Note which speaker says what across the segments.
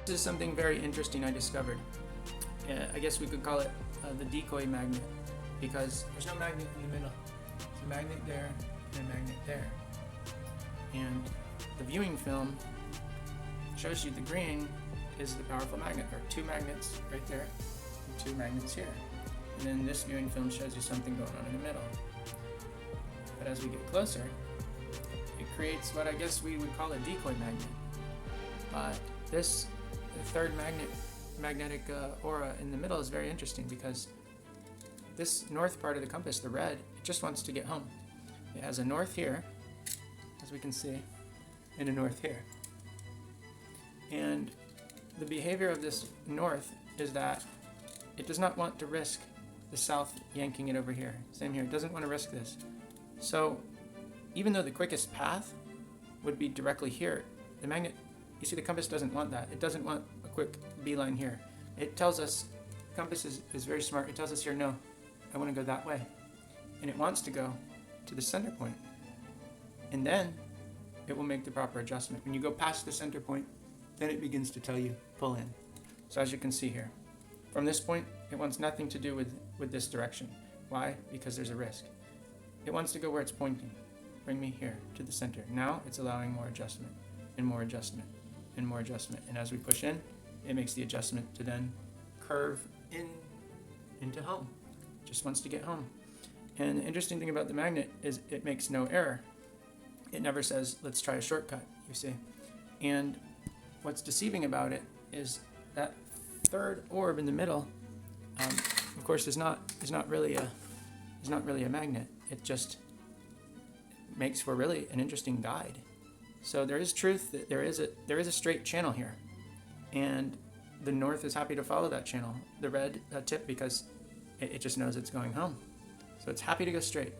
Speaker 1: This is something very interesting I discovered. I guess we could call it the decoy magnet, because there's no magnet in the middle. There's a magnet there and a magnet there. And the viewing film shows you the green is the powerful magnet. There are two magnets right there and two magnets here. And then this viewing film shows you something going on in the middle. But as we get closer, it creates what I guess we would call a decoy magnet. But this third magnetic aura in the middle is very interesting, because this north part of the compass, the red, it just wants to get home. It has a north here, as we can see, and a north here. And the behavior of this north is that it does not want to risk the south yanking it over here. Same here, it doesn't want to risk this. So even though the quickest path would be directly here, the magnet, you see the compass doesn't want that. It doesn't want a quick beeline here. It tells us, compass is very smart, it tells us here, no, I want to go that way. And it wants to go to the center point. And then it will make the proper adjustment. When you go past the center point, then it begins to tell you, pull in. So as you can see here, from this point, it wants nothing to do with this direction. Why? Because there's a risk. It wants to go where it's pointing. Bring me here to the center. Now it's allowing more adjustment and more adjustment and more adjustment. And as we push in, it makes the adjustment to then curve into home. It just wants to get home. And the interesting thing about the magnet is it makes no error. It never says, let's try a shortcut, you see. And what's deceiving about it is that third orb in the middle, of course, is not really a magnet. It just makes for really an interesting guide. So there is truth that there is a straight channel here, and the north is happy to follow that channel, the red tip, because it just knows it's going home. So it's happy to go straight.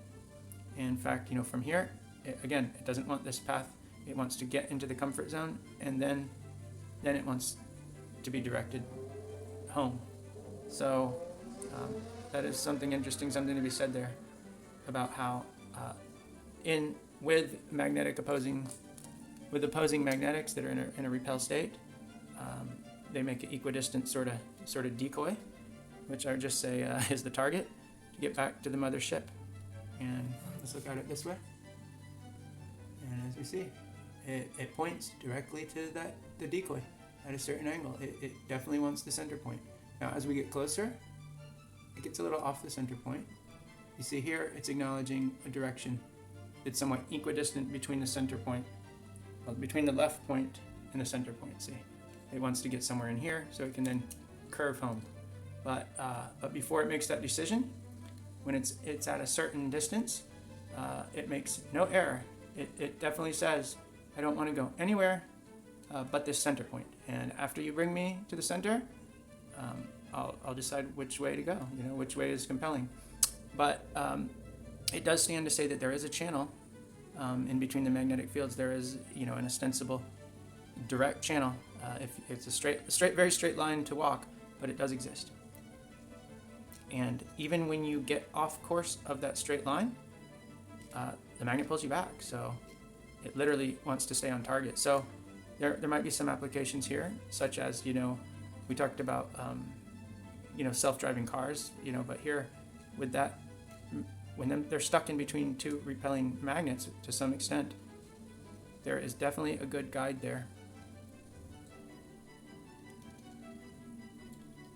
Speaker 1: In fact, from here, it doesn't want this path. It wants to get into the comfort zone, and then it wants to be directed home. So that is something interesting, something to be said there about how with opposing magnetics that are in a repel state, they make an equidistant sort of decoy, which I would just say is the target to get back to the mothership. And let's look at it this way. And as we see, it points directly to the decoy at a certain angle. It definitely wants the center point. Now, as we get closer, it gets a little off the center point. You see here, it's acknowledging a direction that's somewhat equidistant between the center point, between the left point and the center point. See, it wants to get somewhere in here so it can then curve home. But before it makes that decision, when it's at a certain distance, it makes no error. It definitely says, I don't want to go anywhere but this center point. And after you bring me to the center, I'll decide which way to go, which way is compelling. But it does stand to say that there is a channel in between the magnetic fields. There is, an ostensible direct channel. If it's a very straight line to walk, but it does exist. And even when you get off course of that straight line, the magnet pulls you back. So it literally wants to stay on target. So there might be some applications here, such as, we talked about, self-driving cars, but here with that, when they're stuck in between two repelling magnets to some extent, there is definitely a good guide there.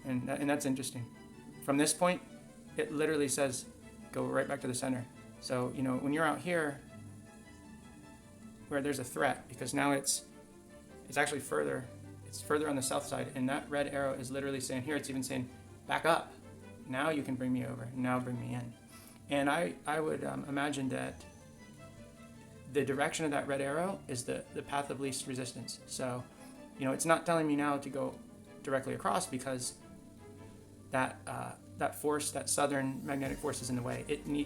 Speaker 1: And that's interesting. From this point, it literally says, go right back to the center. So, when you're out here where there's a threat, because now it's actually further on the south side, and that red arrow is literally saying, here it's even saying, back up. Now you can bring me over, now bring me in. And I would imagine that the direction of that red arrow is the path of least resistance. So, it's not telling me now to go directly across, because that force, that southern magnetic force, is in the way.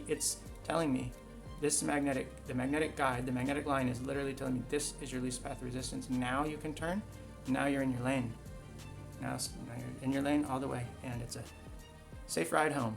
Speaker 1: It's telling me the magnetic guide, the magnetic line is literally telling me this is your least path of resistance. Now you can turn. Now you're in your lane. Now you're in your lane all the way, and it's a safe ride home.